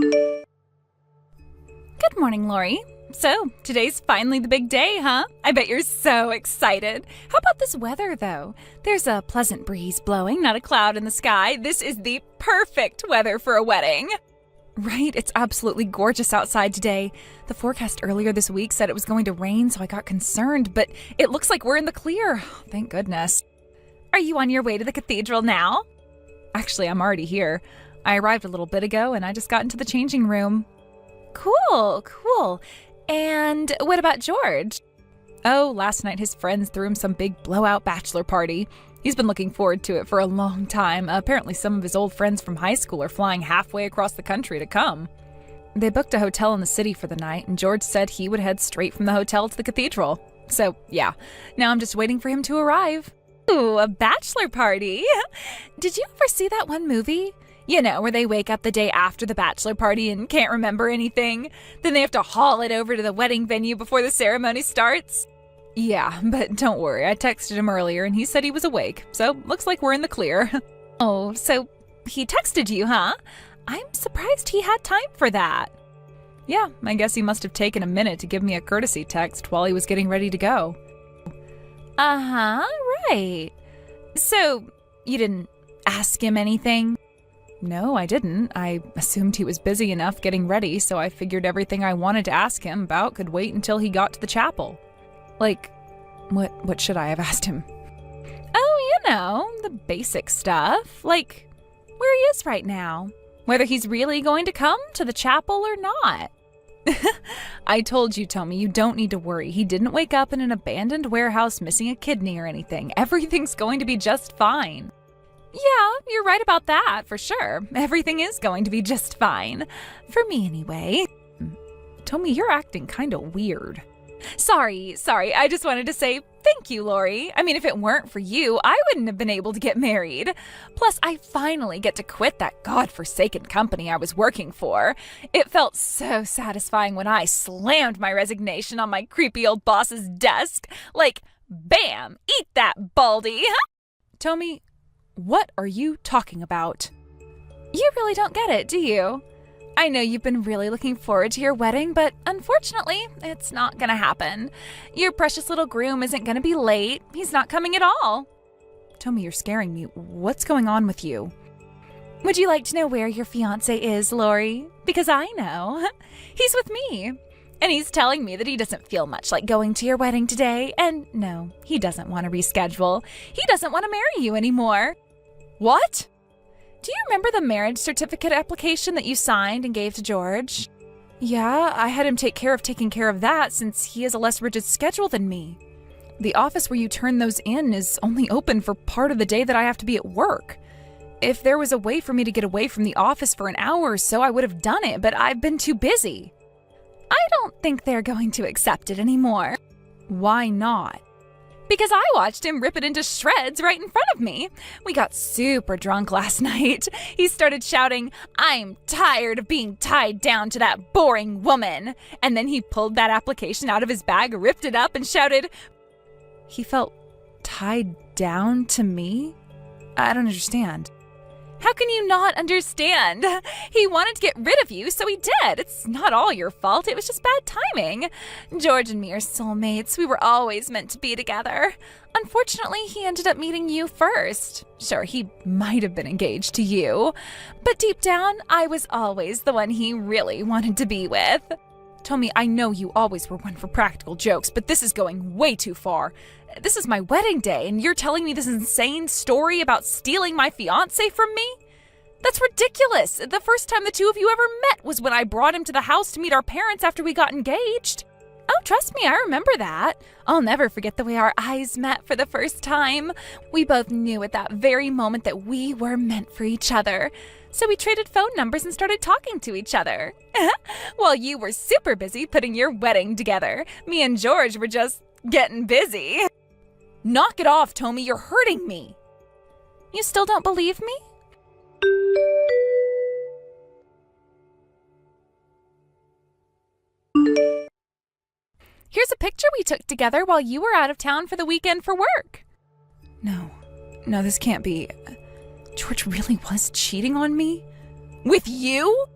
Good morning, Lori. So, today's finally the big day, huh? I bet you're so excited. How about this weather, though? There's a pleasant breeze blowing, not a cloud in the sky. This is the perfect weather for a wedding. Right? It's absolutely gorgeous outside today. The forecast earlier this week said it was going to rain, so I got concerned, but it looks like we're in the clear. Thank goodness. Are you on your way to the cathedral now? Actually, I'm already here. I arrived a little bit ago, and I just got into the changing room. Cool. And what about George? Oh, last night his friends threw him some big blowout bachelor party. He's been looking forward to it for a long time. Apparently some of his old friends from high school are flying halfway across the country to come. They booked a hotel in the city for the night, and George said he would head straight from the hotel to the cathedral. So, yeah, now I'm just waiting for him to arrive. Ooh, a bachelor party. Did you ever see that one movie? You know, where they wake up the day after the bachelor party and can't remember anything. Then they have to haul it over to the wedding venue before the ceremony starts. Yeah, but don't worry, I texted him earlier and he said he was awake, so looks like we're in the clear. Oh, so he texted you, huh? I'm surprised he had time for that. Yeah, I guess he must have taken a minute to give me a courtesy text while he was getting ready to go. Uh-huh, right. So, you didn't ask him anything? No, I didn't. I assumed he was busy enough getting ready, so I figured everything I wanted to ask him about could wait until he got to the chapel. Like, what should I have asked him? Oh, you know, the basic stuff. Like, where he is right now. Whether he's really going to come to the chapel or not. I told you, Tommy, you don't need to worry. He didn't wake up in an abandoned warehouse missing a kidney or anything. Everything's going to be just fine. Yeah, you're right about that, for sure. Everything is going to be just fine. For me, anyway. Tommy, you're acting kind of weird. Sorry. I just wanted to say thank you, Lori. I mean, if it weren't for you, I wouldn't have been able to get married. Plus, I finally get to quit that godforsaken company I was working for. It felt so satisfying when I slammed my resignation on my creepy old boss's desk. Like, bam, eat that, Baldy. Tommy, what are you talking about? You really don't get it, do you? I know you've been really looking forward to your wedding, but unfortunately, it's not gonna happen. Your precious little groom isn't gonna be late. He's not coming at all. Tommy, you're scaring me. What's going on with you? Would you like to know where your fiancé is, Lori? Because I know. He's with me. And he's telling me that he doesn't feel much like going to your wedding today. And no, he doesn't want to reschedule. He doesn't want to marry you anymore. What? Do you remember the marriage certificate application that you signed and gave to George? Yeah, I had him taking care of that since he has a less rigid schedule than me. The office where you turn those in is only open for part of the day that I have to be at work. If there was a way for me to get away from the office for an hour or so, I would have done it, but I've been too busy. I don't think they're going to accept it anymore. Why not? Because I watched him rip it into shreds right in front of me. We got super drunk last night. He started shouting, "I'm tired of being tied down to that boring woman." And then he pulled that application out of his bag, ripped it up, and shouted, He felt tied down to me? I don't understand. How can you not understand? He wanted to get rid of you, so he did. It's not all your fault. It was just bad timing. George and me are soulmates. We were always meant to be together. Unfortunately, he ended up meeting you first. Sure, he might have been engaged to you, but deep down, I was always the one he really wanted to be with. Tommy, I know you always were one for practical jokes, but this is going way too far. This is my wedding day, and you're telling me this insane story about stealing my fiancé from me? That's ridiculous. The first time the two of you ever met was when I brought him to the house to meet our parents after we got engaged. Oh, trust me, I remember that. I'll never forget the way our eyes met for the first time. We both knew at that very moment that we were meant for each other. So we traded phone numbers and started talking to each other. While you were super busy putting your wedding together, me and George were just getting busy. Knock it off, Tommy, you're hurting me. You still don't believe me? Here's a picture we took together while you were out of town for the weekend for work. No, this can't be. George really was cheating on me? With you?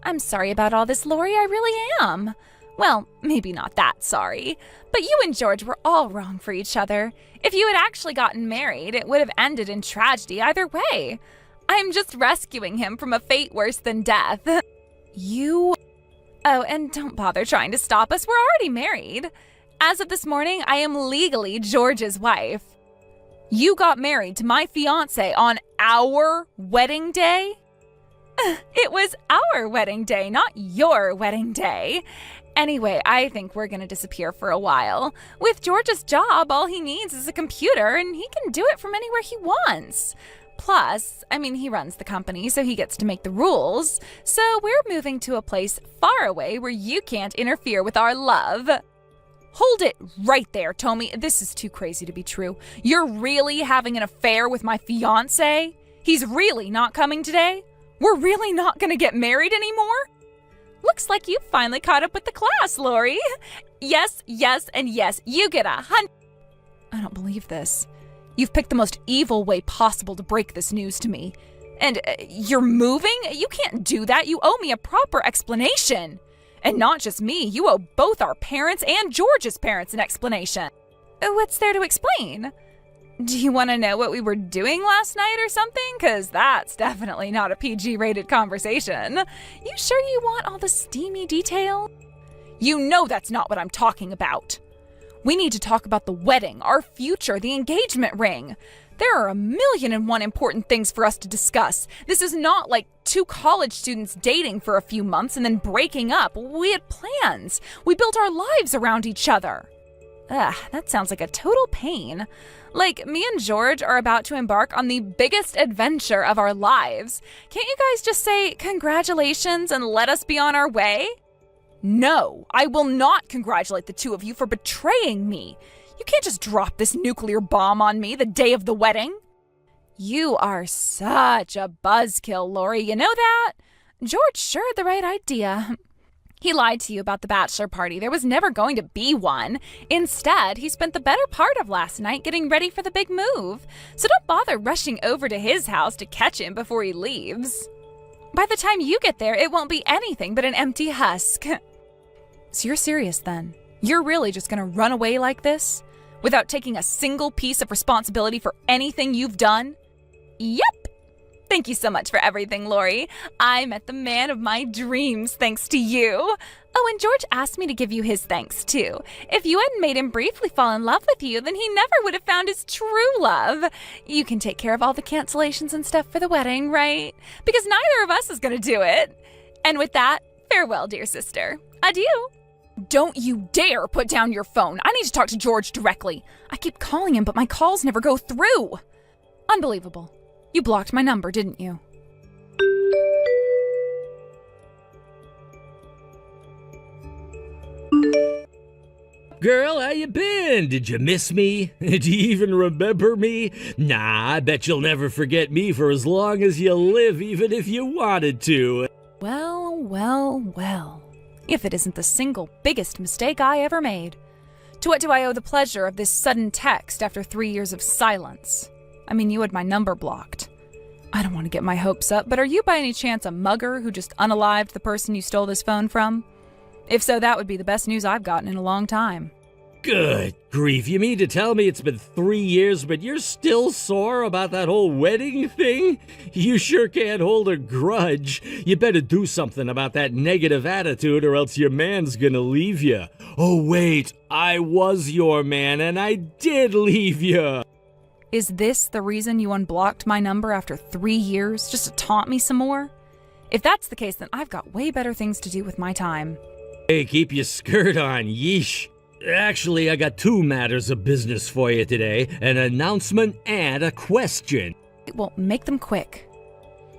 I'm sorry about all this, Lori, I really am. Well, maybe not that sorry, but you and George were all wrong for each other. If you had actually gotten married, it would have ended in tragedy either way. I'm just rescuing him from a fate worse than death. You... Oh, and don't bother trying to stop us, we're already married. As of this morning, I am legally George's wife. You got married to my fiancé on our wedding day? It was our wedding day, not your wedding day. Anyway, I think we're gonna disappear for a while. With George's job, all he needs is a computer, and he can do it from anywhere he wants. Plus, he runs the company, so he gets to make the rules. So we're moving to a place far away where you can't interfere with our love. Hold it right there, Tommy. This is too crazy to be true. You're really having an affair with my fiancé? He's really not coming today? We're really not gonna get married anymore? Looks like you finally caught up with the class, Lori. Yes, yes, and yes, you get 100. I don't believe this. You've picked the most evil way possible to break this news to me. And you're moving? You can't do that. You owe me a proper explanation. And not just me, you owe both our parents and George's parents an explanation. What's there to explain? Do you want to know what we were doing last night or something? Because that's definitely not a PG-rated conversation. You sure you want all the steamy detail? You know that's not what I'm talking about. We need to talk about the wedding, our future, the engagement ring. There are 1,000,001 important things for us to discuss. This is not like two college students dating for a few months and then breaking up. We had plans. We built our lives around each other. That sounds like a total pain. Like, me and George are about to embark on the biggest adventure of our lives. Can't you guys just say congratulations and let us be on our way? No, I will not congratulate the two of you for betraying me. You can't just drop this nuclear bomb on me the day of the wedding. You are such a buzzkill, Lori, you know that? George sure had the right idea. He lied to you about the bachelor party. There was never going to be one. Instead, he spent the better part of last night getting ready for the big move. So don't bother rushing over to his house to catch him before he leaves. By the time you get there, it won't be anything but an empty husk. So you're serious then? You're really just gonna run away like this? Without taking a single piece of responsibility for anything you've done? Yep. Thank you so much for everything, Lori. I met the man of my dreams thanks to you. Oh, and George asked me to give you his thanks, too. If you hadn't made him briefly fall in love with you, then he never would have found his true love. You can take care of all the cancellations and stuff for the wedding, right? Because neither of us is going to do it. And with that, farewell, dear sister. Adieu. Don't you dare put down your phone. I need to talk to George directly. I keep calling him, but my calls never go through. Unbelievable. You blocked my number, didn't you? Girl, how you been? Did you miss me? Do you even remember me? Nah, I bet you'll never forget me for as long as you live, even if you wanted to. Well, well, well. If it isn't the single biggest mistake I ever made. To what do I owe the pleasure of this sudden text after 3 years of silence? You had my number blocked. I don't want to get my hopes up, but are you by any chance a mugger who just unalived the person you stole this phone from? If so, that would be the best news I've gotten in a long time. Good grief, you mean to tell me it's been 3 years, but you're still sore about that whole wedding thing? You sure can't hold a grudge. You better do something about that negative attitude or else your man's gonna leave you. Oh wait, I was your man and I did leave you. Is this the reason you unblocked my number after 3 years, just to taunt me some more? If that's the case, then I've got way better things to do with my time. Hey, keep your skirt on, yeesh. Actually, I got 2 matters of business for you today, an announcement and a question. Well, make them quick.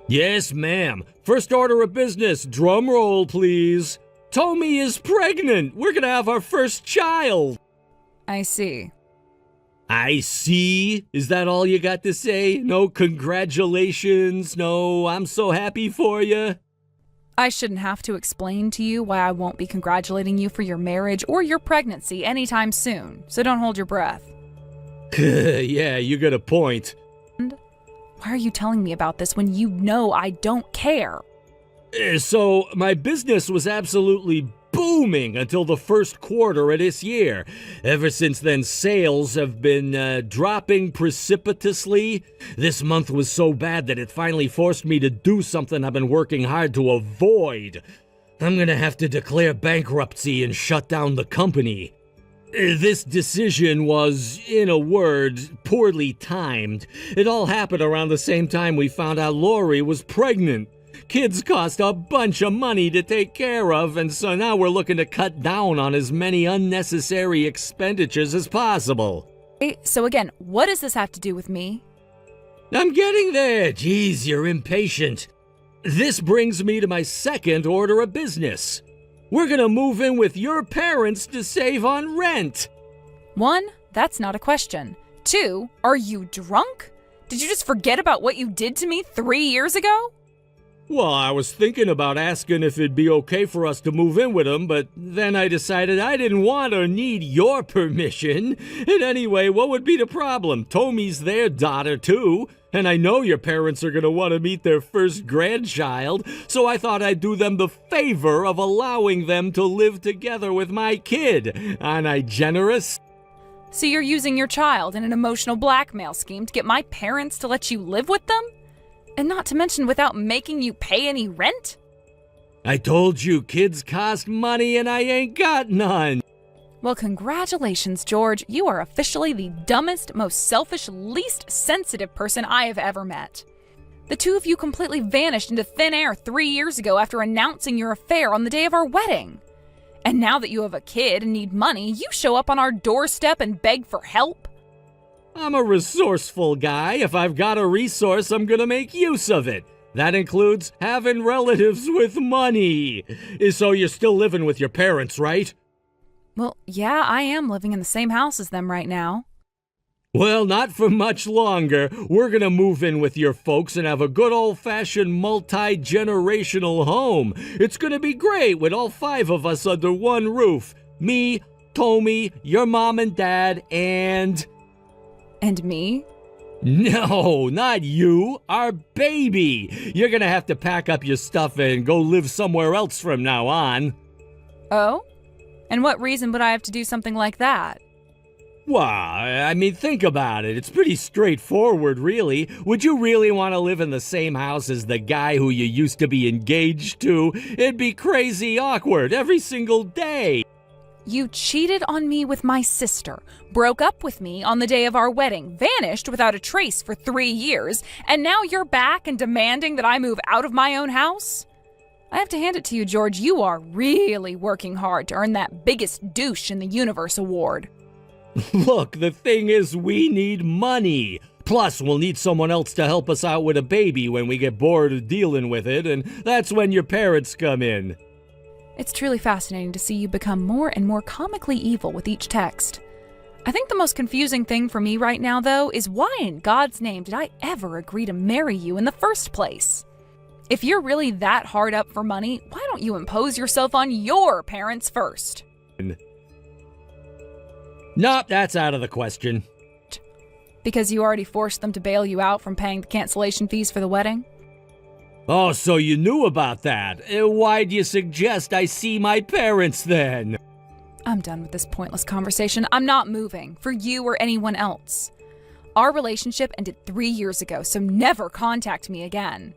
Yes, ma'am. First order of business, drum roll, please. Tommy is pregnant. We're gonna have our first child. I see. I see? Is that all you got to say? No congratulations? No, I'm so happy for you? I shouldn't have to explain to you why I won't be congratulating you for your marriage or your pregnancy anytime soon, so don't hold your breath. Yeah, you got a point. And why are you telling me about this when you know I don't care? So my business was absolutely booming until the first quarter of this year. Ever since then, sales have been dropping precipitously. This month was so bad that it finally forced me to do something I've been working hard to avoid. I'm gonna have to declare bankruptcy and shut down the company. This decision was, in a word, poorly timed. It all happened around the same time we found out Lori was pregnant. Kids cost a bunch of money to take care of, and so now we're looking to cut down on as many unnecessary expenditures as possible. So again, what does this have to do with me? I'm getting there. Geez, you're impatient. This brings me to my second order of business. We're gonna move in with your parents to save on rent. 1, that's not a question. 2, are you drunk? Did you just forget about what you did to me 3 years ago? Well, I was thinking about asking if it'd be okay for us to move in with them, but then I decided I didn't want or need your permission. And anyway, what would be the problem? Tommy's their daughter, too. And I know your parents are going to want to meet their first grandchild, so I thought I'd do them the favor of allowing them to live together with my kid. Aren't I generous? So you're using your child in an emotional blackmail scheme to get my parents to let you live with them? And not to mention without making you pay any rent? I told you kids cost money and I ain't got none. Well, congratulations, George. You are officially the dumbest, most selfish, least sensitive person I have ever met. The two of you completely vanished into thin air 3 years ago after announcing your affair on the day of our wedding. And now that you have a kid and need money, you show up on our doorstep and beg for help? I'm a resourceful guy. If I've got a resource, I'm gonna make use of it. That includes having relatives with money. So you're still living with your parents, right? Well, yeah, I am living in the same house as them right now. Well, not for much longer. We're gonna move in with your folks and have a good old-fashioned multi-generational home. It's gonna be great with all 5 of us under one roof. Me, Tommy, your mom and dad, and... And me? No, not you. Our baby. You're gonna have to pack up your stuff and go live somewhere else from now on. Oh? And what reason would I have to do something like that? Well, I mean, think about it. It's pretty straightforward, really. Would you really want to live in the same house as the guy who you used to be engaged to? It'd be crazy awkward every single day. You cheated on me with my sister, broke up with me on the day of our wedding, vanished without a trace for 3 years, and now you're back and demanding that I move out of my own house? I have to hand it to you, George, you are really working hard to earn that biggest douche in the universe award. Look, the thing is we need money. Plus, we'll need someone else to help us out with a baby when we get bored of dealing with it, and that's when your parents come in. It's truly fascinating to see you become more and more comically evil with each text. I think the most confusing thing for me right now, though, is why in God's name did I ever agree to marry you in the first place? If you're really that hard up for money, why don't you impose yourself on your parents first? Nope, that's out of the question. Because you already forced them to bail you out from paying the cancellation fees for the wedding? Oh, so you knew about that. Why'd you suggest I see my parents then? I'm done with this pointless conversation. I'm not moving, for you or anyone else. Our relationship ended 3 years ago, so never contact me again.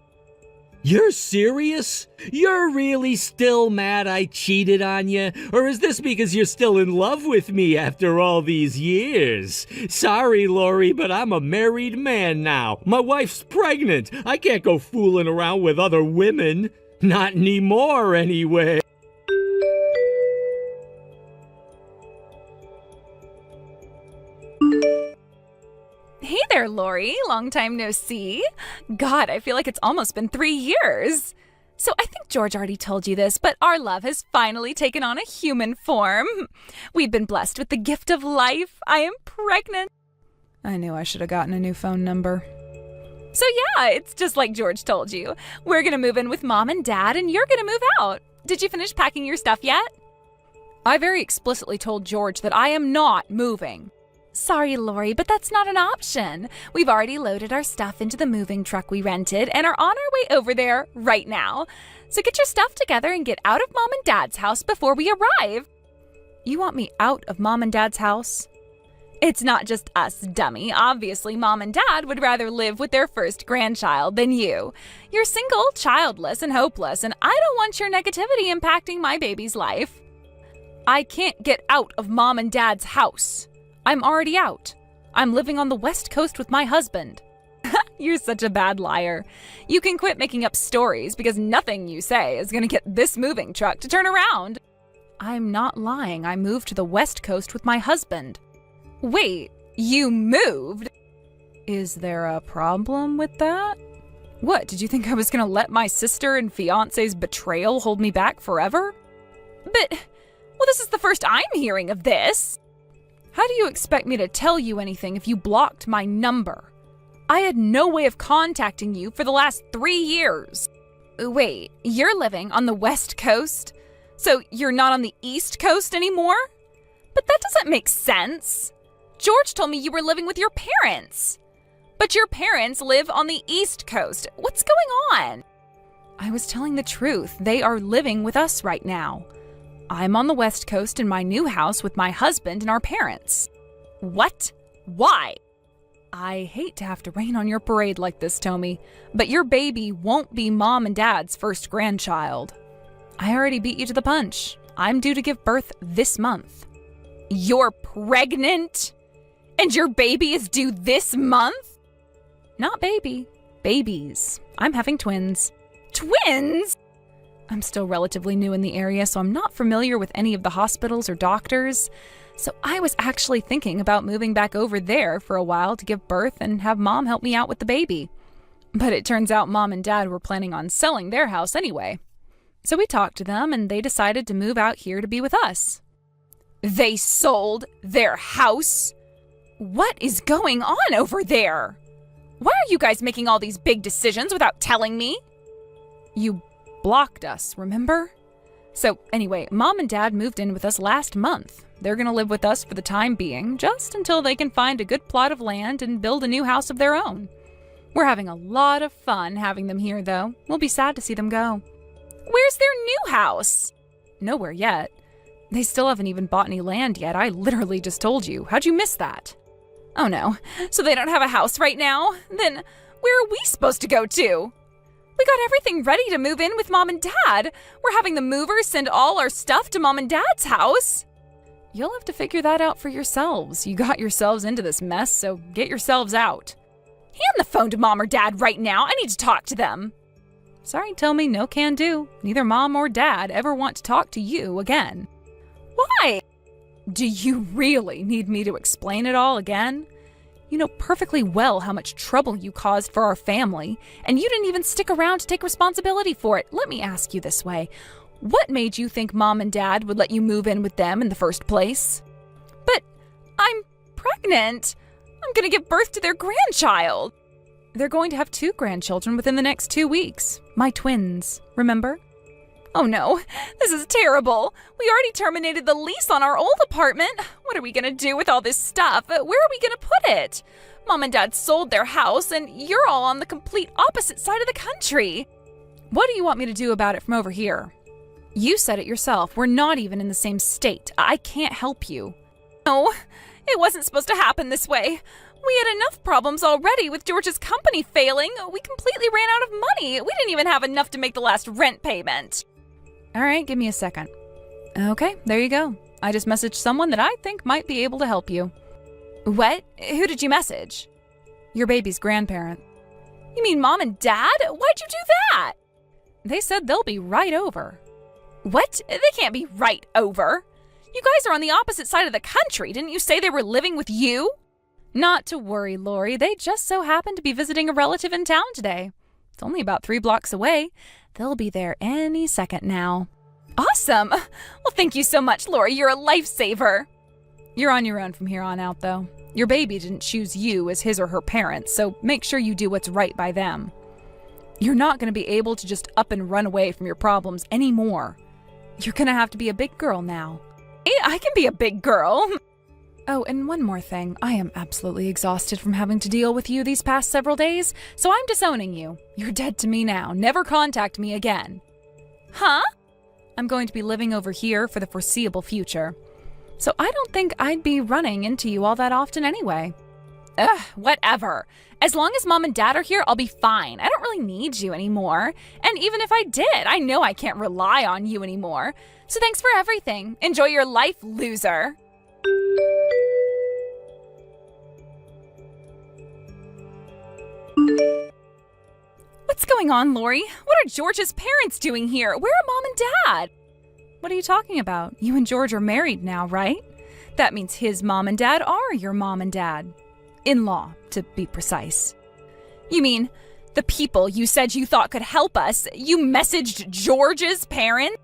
You're serious? You're really still mad I cheated on you? Or is this because you're still in love with me after all these years? Sorry, Lori, but I'm a married man now. My wife's pregnant. I can't go fooling around with other women. Not anymore, anyway. Hey there, Lori. Long time no see. God, I feel like it's almost been 3 years. So I think George already told you this, but our love has finally taken on a human form. We've been blessed with the gift of life. I am pregnant. I knew I should have gotten a new phone number. So yeah, it's just like George told you. We're gonna move in with Mom and Dad, and you're gonna move out. Did you finish packing your stuff yet? I very explicitly told George that I am not moving. Sorry, Lori, but that's not an option. We've already loaded our stuff into the moving truck we rented and are on our way over there right now. So get your stuff together and get out of Mom and Dad's house before we arrive. You want me out of Mom and Dad's house? It's not just us, dummy. Obviously, Mom and Dad would rather live with their first grandchild than you. You're single, childless, and hopeless, and I don't want your negativity impacting my baby's life. I can't get out of Mom and Dad's house. I'm already out. I'm living on the West Coast with my husband. You're such a bad liar. You can quit making up stories because nothing you say is going to get this moving truck to turn around. I'm not lying. I moved to the West Coast with my husband. Wait, you moved? Is there a problem with that? What, did you think I was going to let my sister and fiancé's betrayal hold me back forever? But, well, this is the first I'm hearing of this. How do you expect me to tell you anything if you blocked my number? I had no way of contacting you for the last 3 years. Wait, you're living on the West Coast? So you're not on the East Coast anymore? But that doesn't make sense. George told me you were living with your parents. But your parents live on the East Coast. What's going on? I was telling the truth. They are living with us right now. I'm on the West Coast in my new house with my husband and our parents. What? Why? I hate to have to rain on your parade like this, Tommy, but your baby won't be Mom and Dad's first grandchild. I already beat you to the punch. I'm due to give birth this month. You're pregnant? And your baby is due this month? Not baby. Babies. I'm having twins. Twins? I'm still relatively new in the area, so I'm not familiar with any of the hospitals or doctors. So I was actually thinking about moving back over there for a while to give birth and have Mom help me out with the baby. But it turns out Mom and Dad were planning on selling their house anyway. So we talked to them and they decided to move out here to be with us. They sold their house? What is going on over there? Why are you guys making all these big decisions without telling me? You blocked us, remember? So anyway, Mom and Dad moved in with us last month. They're going to live with us for the time being, just until they can find a good plot of land and build a new house of their own. We're having a lot of fun having them here, though. We'll be sad to see them go. Where's their new house? Nowhere yet. They still haven't even bought any land yet. I literally just told you. How'd you miss that? Oh no, so they don't have a house right now? Then where are we supposed to go to? We got everything ready to move in with Mom and Dad. We're having the movers send all our stuff to Mom and Dad's house. You'll have to figure that out for yourselves. You got yourselves into this mess, so get yourselves out. Hand the phone to Mom or Dad right now. I need to talk to them. Sorry, Tommy, no can do. Neither Mom or Dad ever want to talk to you again. Why? Do you really need me to explain it all again? You know perfectly well how much trouble you caused for our family, and you didn't even stick around to take responsibility for it. Let me ask you this way. What made you think Mom and Dad would let you move in with them in the first place? But I'm pregnant. I'm going to give birth to their grandchild. They're going to have 2 grandchildren within the next 2 weeks. My twins, remember? Oh no, this is terrible. We already terminated the lease on our old apartment. What are we going to do with all this stuff? Where are we going to put it? Mom and Dad sold their house, and you're all on the complete opposite side of the country. What do you want me to do about it from over here? You said it yourself. We're not even in the same state. I can't help you. No, it wasn't supposed to happen this way. We had enough problems already with George's company failing. We completely ran out of money. We didn't even have enough to make the last rent payment. All right, give me a second. Okay, there you go. I just messaged someone that I think might be able to help you. What? Who did you message? Your baby's grandparent. You mean Mom and Dad? Why'd you do that? They said they'll be right over. What? They can't be right over. You guys are on the opposite side of the country. Didn't you say they were living with you? Not to worry, Lori. They just so happened to be visiting a relative in town today. It's only about 3 blocks away. They'll be there any second now. Awesome! Well, thank you so much, Lori. You're a lifesaver. You're on your own from here on out, though. Your baby didn't choose you as his or her parents, so make sure you do what's right by them. You're not going to be able to just up and run away from your problems anymore. You're going to have to be a big girl now. I can be a big girl. Oh, and one more thing. I am absolutely exhausted from having to deal with you these past several days, so I'm disowning you. You're dead to me now. Never contact me again. Huh? I'm going to be living over here for the foreseeable future. So I don't think I'd be running into you all that often anyway. Ugh, whatever. As long as Mom and Dad are here, I'll be fine. I don't really need you anymore. And even if I did, I know I can't rely on you anymore. So thanks for everything. Enjoy your life, loser. What's going on, Lori? What are George's parents doing here? Where are Mom and Dad? What are you talking about? You and George are married now, right? That means his mom and dad are your mom and dad. In-law, to be precise. You mean the people you said you thought could help us? You messaged George's parents?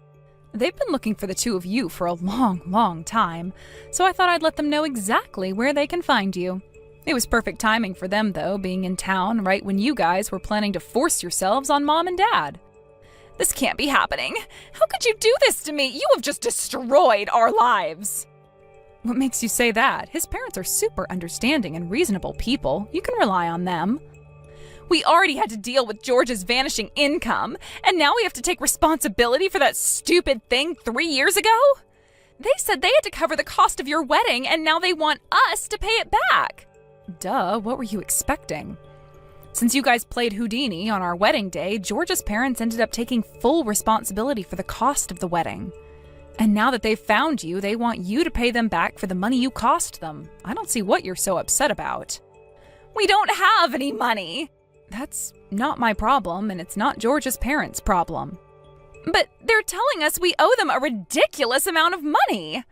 They've been looking for the two of you for a long, long time, so I thought I'd let them know exactly where they can find you. It was perfect timing for them, though, being in town right when you guys were planning to force yourselves on Mom and Dad. This can't be happening. How could you do this to me? You have just destroyed our lives. What makes you say that? His parents are super understanding and reasonable people. You can rely on them. We already had to deal with George's vanishing income, and now we have to take responsibility for that stupid thing 3 years ago? They said they had to cover the cost of your wedding, and now they want us to pay it back. Duh, what were you expecting? Since you guys played Houdini on our wedding day, George's parents ended up taking full responsibility for the cost of the wedding. And now that they've found you, they want you to pay them back for the money you cost them. I don't see what you're so upset about. We don't have any money. That's not my problem, and it's not George's parents' problem. But they're telling us we owe them a ridiculous amount of money.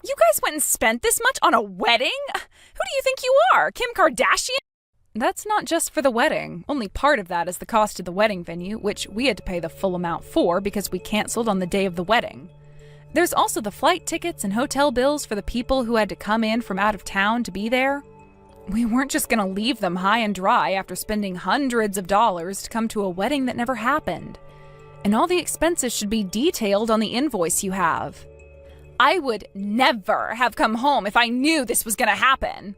You guys went and spent this much on a wedding? Who do you think you are, Kim Kardashian? That's not just for the wedding. Only part of that is the cost of the wedding venue, which we had to pay the full amount for because we canceled on the day of the wedding. There's also the flight tickets and hotel bills for the people who had to come in from out of town to be there. We weren't just going to leave them high and dry after spending hundreds of dollars to come to a wedding that never happened. And all the expenses should be detailed on the invoice you have. I would never have come home if I knew this was going to happen.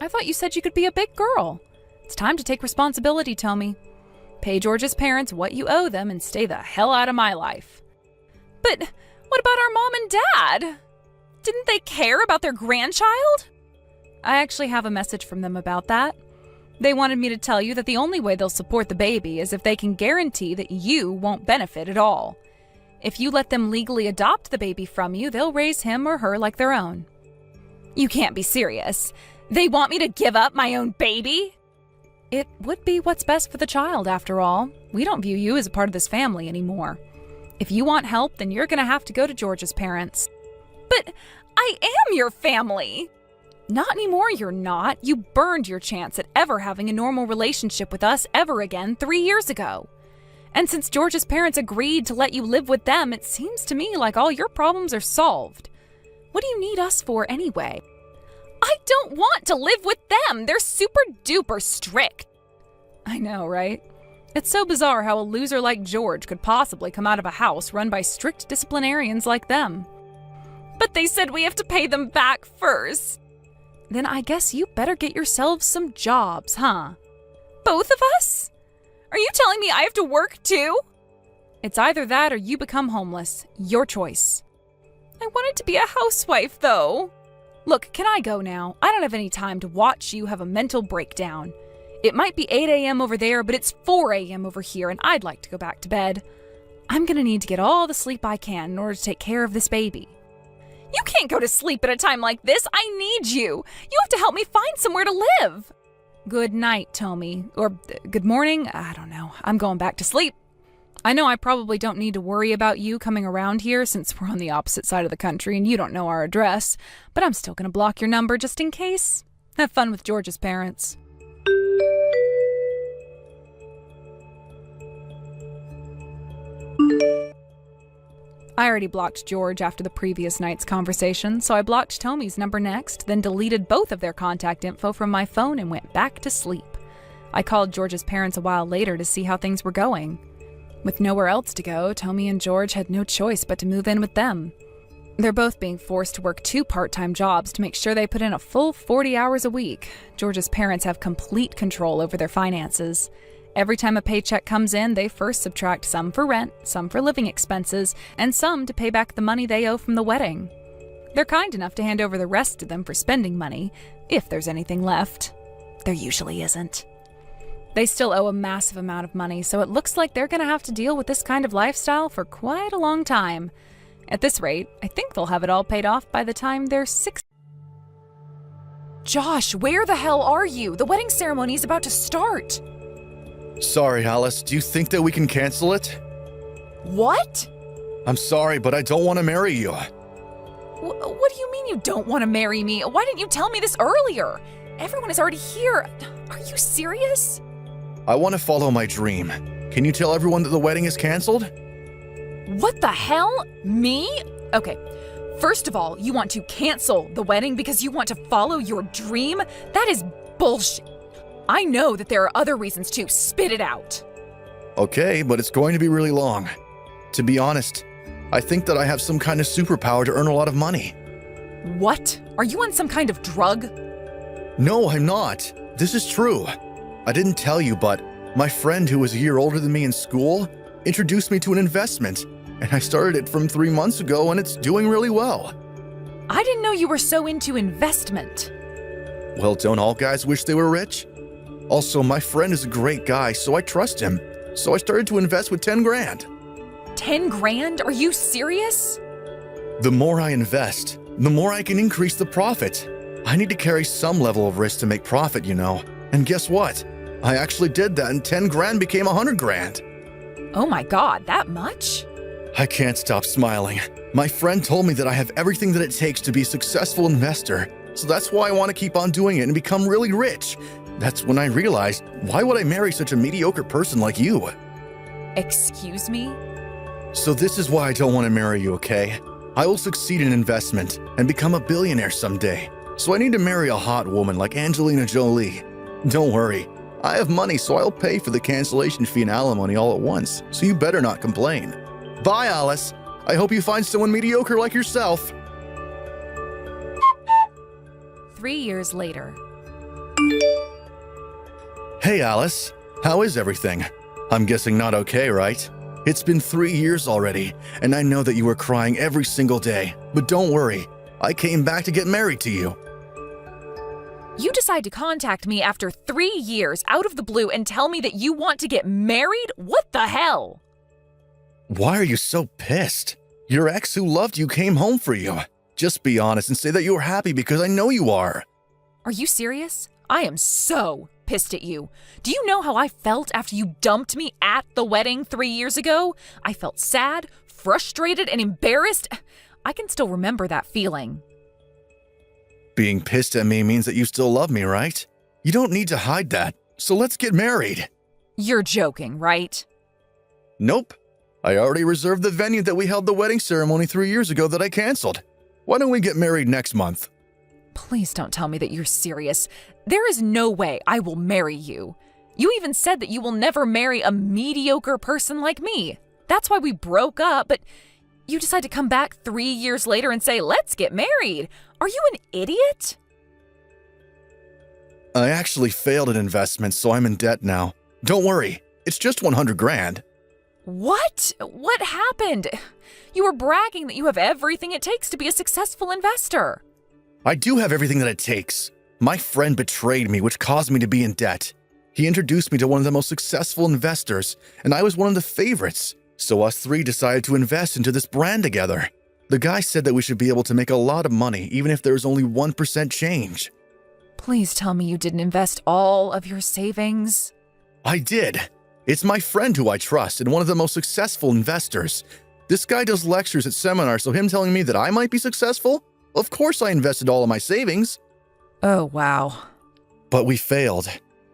I thought you said you could be a big girl. It's time to take responsibility, Tommy. Pay George's parents what you owe them and stay the hell out of my life. But what about our mom and dad? Didn't they care about their grandchild? I actually have a message from them about that. They wanted me to tell you that the only way they'll support the baby is if they can guarantee that you won't benefit at all. If you let them legally adopt the baby from you, they'll raise him or her like their own. You can't be serious. They want me to give up my own baby? It would be what's best for the child, after all. We don't view you as a part of this family anymore. If you want help, then you're going to have to go to George's parents. But I am your family! Not anymore, you're not. You burned your chance at ever having a normal relationship with us ever again 3 years ago. And since George's parents agreed to let you live with them, it seems to me like all your problems are solved. What do you need us for anyway? I don't want to live with them. They're super duper strict. I know, right? It's so bizarre how a loser like George could possibly come out of a house run by strict disciplinarians like them. But they said we have to pay them back first. Then I guess you better get yourselves some jobs, huh? Both of us? Are you telling me I have to work too? It's either that or you become homeless. Your choice. I wanted to be a housewife, though. Look, can I go now? I don't have any time to watch you have a mental breakdown. It might be 8 a.m. over there, but it's 4 a.m. over here, and I'd like to go back to bed. I'm gonna need to get all the sleep I can in order to take care of this baby. You can't go to sleep at a time like this. I need you. You have to help me find somewhere to live. Good night, Tommy. Or good morning. I don't know. I'm going back to sleep. I know I probably don't need to worry about you coming around here since we're on the opposite side of the country and you don't know our address, but I'm still going to block your number just in case. Have fun with George's parents. I already blocked George after the previous night's conversation, so I blocked Tommy's number next, then deleted both of their contact info from my phone and went back to sleep. I called George's parents a while later to see how things were going. With nowhere else to go, Tommy and George had no choice but to move in with them. They're both being forced to work 2 part-time jobs to make sure they put in a full 40 hours a week. George's parents have complete control over their finances. Every time a paycheck comes in, they first subtract some for rent, some for living expenses, and some to pay back the money they owe from the wedding. They're kind enough to hand over the rest to them for spending money, if there's anything left. There usually isn't. They still owe a massive amount of money, so it looks like they're going to have to deal with this kind of lifestyle for quite a long time. At this rate, I think they'll have it all paid off by the time they're 60. Josh, where the hell are you? The wedding ceremony is about to start. Sorry, Alice. Do you think that we can cancel it? What? I'm sorry, but I don't want to marry you. What do you mean you don't want to marry me? Why didn't you tell me this earlier? Everyone is already here. Are you serious? I want to follow my dream. Can you tell everyone that the wedding is canceled? What the hell? Me? Okay. First of all, you want to cancel the wedding because you want to follow your dream? That is bullshit. I know that there are other reasons too. Spit it out. Okay, but it's going to be really long. To be honest, I think that I have some kind of superpower to earn a lot of money. What? Are you on some kind of drug? No, I'm not. This is true. I didn't tell you, but my friend who was a year older than me in school introduced me to an investment, and I started it from 3 months ago, and it's doing really well. I didn't know you were so into investment. Well, don't all guys wish they were rich? Also, my friend is a great guy, so I trust him. So I started to invest with 10 grand. 10 grand? Are you serious? The more I invest, the more I can increase the profit. I need to carry some level of risk to make profit, you know. And guess what? I actually did that, and 10 grand became 100 grand. Oh my God, that much? I can't stop smiling. My friend told me that I have everything that it takes to be a successful investor. So that's why I want to keep on doing it and become really rich. That's when I realized, why would I marry such a mediocre person like you? Excuse me? So this is why I don't want to marry you, okay? I will succeed in investment and become a billionaire someday. So I need to marry a hot woman like Angelina Jolie. Don't worry, I have money, so I'll pay for the cancellation fee and alimony all at once, so you better not complain. Bye, Alice. I hope you find someone mediocre like yourself. 3 years later. Hey, Alice. How is everything? I'm guessing not okay, right? It's been 3 years already, and I know that you were crying every single day. But don't worry, I came back to get married to you. You decide to contact me after 3 years out of the blue and tell me that you want to get married? What the hell? Why are you so pissed? Your ex who loved you came home for you. Just be honest and say that you are happy because I know you are. Are you serious? I am so pissed at you. Do you know how I felt after you dumped me at the wedding 3 years ago? I felt sad, frustrated, and embarrassed. I can still remember that feeling. Being pissed at me means that you still love me, right? You don't need to hide that, so let's get married. You're joking, right? Nope. I already reserved the venue that we held the wedding ceremony 3 years ago that I canceled. Why don't we get married next month? Please don't tell me that you're serious. There is no way I will marry you. You even said that you will never marry a mediocre person like me. That's why we broke up, but you decide to come back 3 years later and say, let's get married. Are you an idiot? I actually failed at investments, so I'm in debt now. Don't worry, it's just 100 grand. What? What happened? You were bragging that you have everything it takes to be a successful investor. I do have everything that it takes. My friend betrayed me, which caused me to be in debt. He introduced me to one of the most successful investors, and I was one of the favorites. So us three decided to invest into this brand together. The guy said that we should be able to make a lot of money, even if there's only 1% change. Please tell me you didn't invest all of your savings. I did. It's my friend who I trust and one of the most successful investors. This guy does lectures at seminars, so him telling me that I might be successful? Of course I invested all of my savings. Oh, wow. But we failed.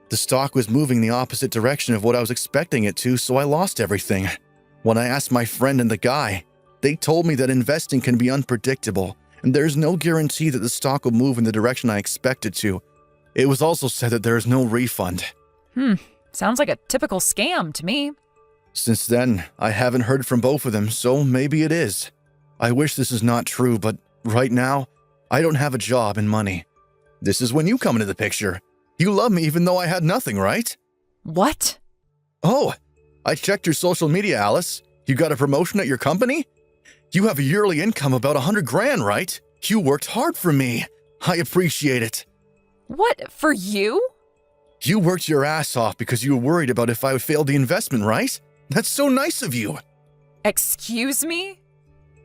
The stock was moving the opposite direction of what I was expecting it to, so I lost everything. When I asked my friend and the guy, they told me that investing can be unpredictable, and there is no guarantee that the stock will move in the direction I expect it to. It was also said that there is no refund. Sounds like a typical scam to me. Since then, I haven't heard from both of them, so maybe it is. I wish this is not true, but right now, I don't have a job and money. This is when you come into the picture. You love me even though I had nothing, right? What? Oh, I checked your social media, Alice. You got a promotion at your company? You have a yearly income about 100 grand, right? You worked hard for me. I appreciate it. What, for you? You worked your ass off because you were worried about if I would fail the investment, right? That's so nice of you. Excuse me?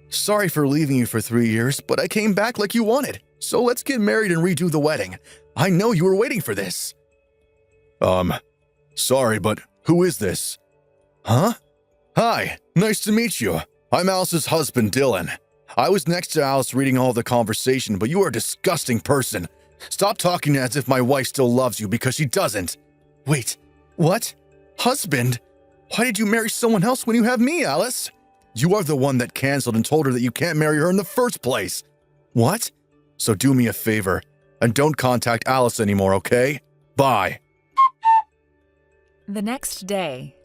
Sorry for leaving you for 3 years, but I came back like you wanted. So let's get married and redo the wedding. I know you were waiting for this. Sorry, but who is this? Huh? Hi, nice to meet you. I'm Alice's husband, Dylan. I was next to Alice reading all the conversation, but you are a disgusting person. Stop talking as if my wife still loves you because she doesn't. Wait, what? Husband? Why did you marry someone else when you have me, Alice? You are the one that canceled and told her that you can't marry her in the first place. What? So do me a favor and don't contact Alice anymore, okay? Bye. The next day.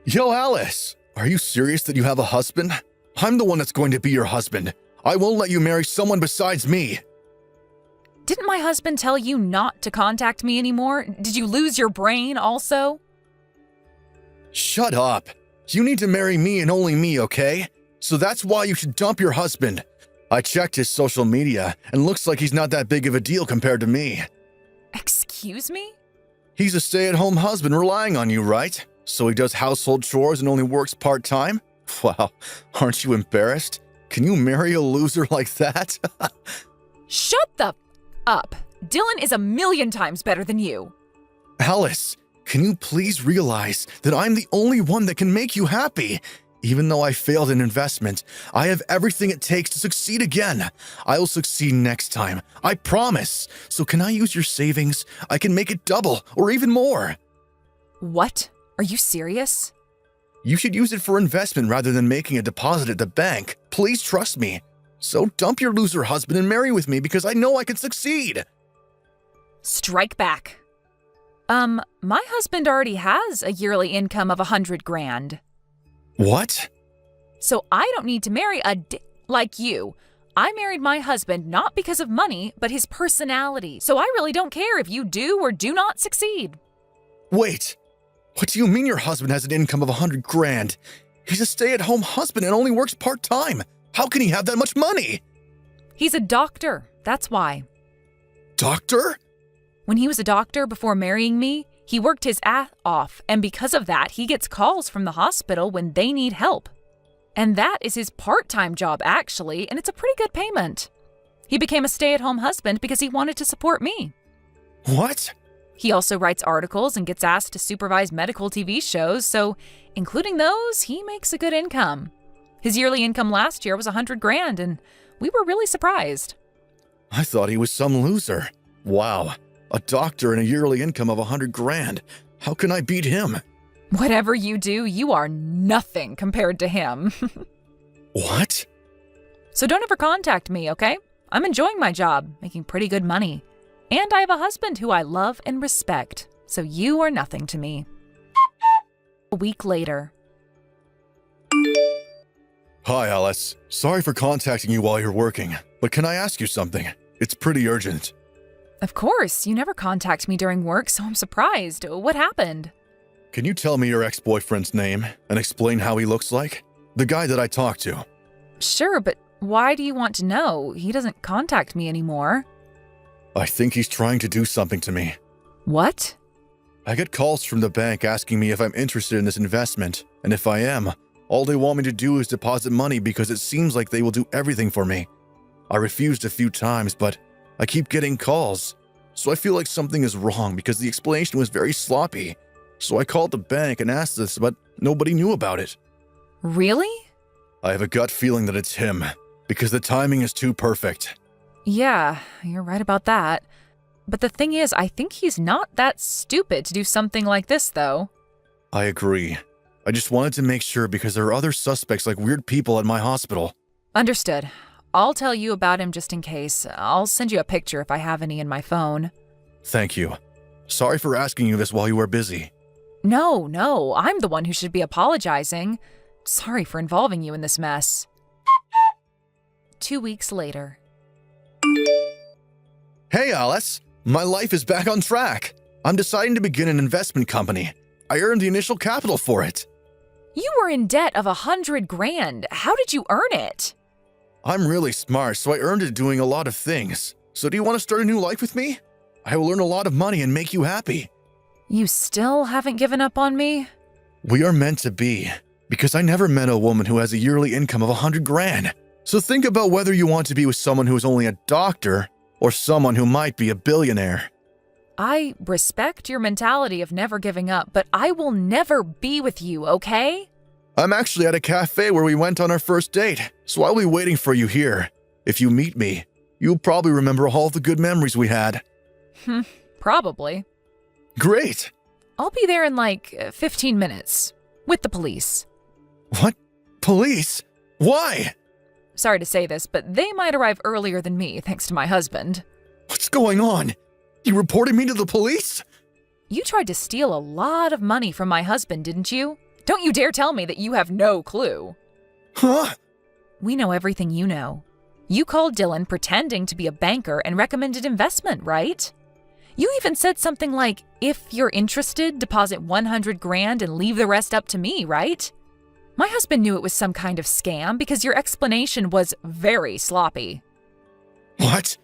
Yo, Alice, are you serious that you have a husband? I'm the one that's going to be your husband. I won't let you marry someone besides me. Didn't my husband tell you not to contact me anymore? Did you lose your brain also? Shut up. You need to marry me and only me, okay? So that's why you should dump your husband. I checked his social media, and looks like he's not that big of a deal compared to me. Excuse me? He's a stay-at-home husband relying on you, right? So he does household chores and only works part-time? Wow, aren't you embarrassed? Can you marry a loser like that? Shut the up. Dylan is 1,000,000 times better than you. Alice, can you please realize that I'm the only one that can make you happy? Even though I failed in investment, I have everything it takes to succeed again. I will succeed next time, I promise. So can I use your savings? I can make it double or even more. What? Are you serious? You should use it for investment rather than making a deposit at the bank. Please trust me. So dump your loser husband and marry with me because I know I can succeed. Strike back. My husband already has a yearly income of 100 grand. What? So I don't need to marry like you. I married my husband not because of money, but his personality. So I really don't care if you do or do not succeed. Wait, what do you mean your husband has an income of 100 grand? He's a stay-at-home husband and only works part-time. How can he have that much money? He's a doctor, that's why. Doctor? When he was a doctor before marrying me, he worked his ass off, and because of that, he gets calls from the hospital when they need help. And that is his part-time job, actually, and it's a pretty good payment. He became a stay-at-home husband because he wanted to support me. What? He also writes articles and gets asked to supervise medical TV shows, so including those, he makes a good income. His yearly income last year was 100 grand, and we were really surprised. I thought he was some loser. Wow, a doctor and a yearly income of 100 grand. How can I beat him? Whatever you do, you are nothing compared to him. What? So don't ever contact me, okay? I'm enjoying my job, making pretty good money. And I have a husband who I love and respect, so you are nothing to me. A week later. Hi, Alice. Sorry for contacting you while you're working, but can I ask you something? It's pretty urgent. Of course, you never contact me during work, so I'm surprised. What happened? Can you tell me your ex-boyfriend's name and explain how he looks like? The guy that I talked to. Sure, but why do you want to know? He doesn't contact me anymore. I think he's trying to do something to me. What? I get calls from the bank asking me if I'm interested in this investment, and if I am, all they want me to do is deposit money because it seems like they will do everything for me. I refused a few times, but I keep getting calls. So I feel like something is wrong because the explanation was very sloppy. So I called the bank and asked this, but nobody knew about it. Really? I have a gut feeling that it's him, because the timing is too perfect. Yeah, you're right about that. But the thing is, I think he's not that stupid to do something like this, though. I agree. I just wanted to make sure because there are other suspects like weird people at my hospital. Understood. I'll tell you about him just in case. I'll send you a picture if I have any in my phone. Thank you. Sorry for asking you this while you were busy. No, I'm the one who should be apologizing. Sorry for involving you in this mess. 2 weeks later. Hey, Alice. My life is back on track. I'm deciding to begin an investment company. I earned the initial capital for it. You were in debt of $100,000. How did you earn it? I'm really smart, so I earned it doing a lot of things. So do you want to start a new life with me? I will earn a lot of money and make you happy. You still haven't given up on me? We are meant to be, because I never met a woman who has a yearly income of $100,000. So think about whether you want to be with someone who is only a doctor or someone who might be a billionaire. I respect your mentality of never giving up, but I will never be with you, okay? I'm actually at a cafe where we went on our first date, so I'll be waiting for you here. If you meet me, you'll probably remember all the good memories we had. Probably. Great! I'll be there in like 15 minutes. With the police. What? Police? Why? Sorry to say this, but they might arrive earlier than me, thanks to my husband. What's going on? You reported me to the police? You tried to steal a lot of money from my husband, didn't you? Don't you dare tell me that you have no clue. Huh? We know everything you know. You called Dylan pretending to be a banker and recommended investment, right? You even said something like, if you're interested, deposit $100,000 and leave the rest up to me, right? My husband knew it was some kind of scam because your explanation was very sloppy. What?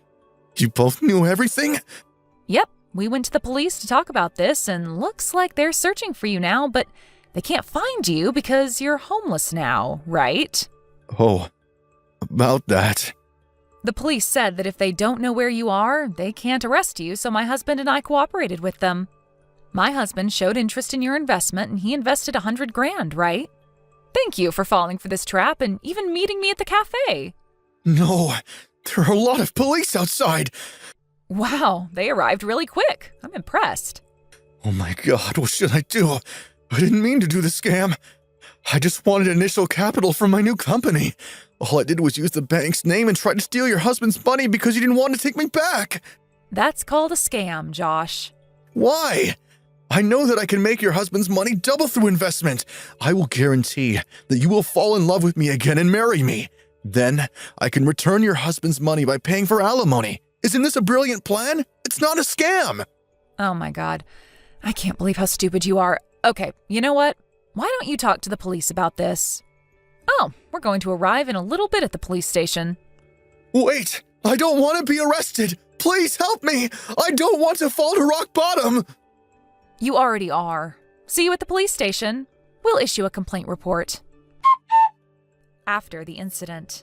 You both knew everything? Yep, we went to the police to talk about this and looks like they're searching for you now, but they can't find you because you're homeless now, right? Oh, about that. The police said that if they don't know where you are, they can't arrest you, so my husband and I cooperated with them. My husband showed interest in your investment and he invested $100,000, right? Thank you for falling for this trap and even meeting me at the cafe. No, there are a lot of police outside. Wow, they arrived really quick. I'm impressed. Oh my God, what should I do? I didn't mean to do the scam. I just wanted initial capital from my new company. All I did was use the bank's name and try to steal your husband's money because you didn't want to take me back. That's called a scam, Josh. Why? I know that I can make your husband's money double through investment. I will guarantee that you will fall in love with me again and marry me. Then I can return your husband's money by paying for alimony. Isn't this a brilliant plan? It's not a scam. Oh my God. I can't believe how stupid you are. Okay, you know what? Why don't you talk to the police about this? Oh, we're going to arrive in a little bit at the police station. Wait, I don't want to be arrested. Please help me. I don't want to fall to rock bottom. You already are. See you at the police station. We'll issue a complaint report. After the incident.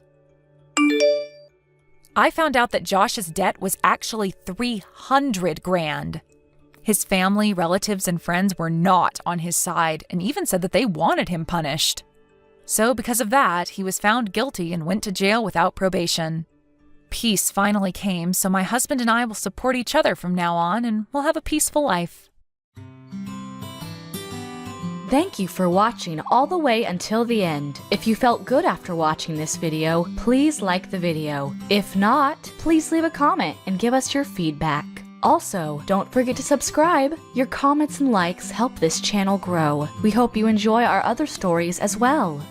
I found out that Josh's debt was actually $300,000. His family, relatives, and friends were not on his side and even said that they wanted him punished. So because of that, he was found guilty and went to jail without probation. Peace finally came, so my husband and I will support each other from now on and we'll have a peaceful life. Thank you for watching all the way until the end. If you felt good after watching this video, please like the video. If not, please leave a comment and give us your feedback. Also, don't forget to subscribe. Your comments and likes help this channel grow. We hope you enjoy our other stories as well.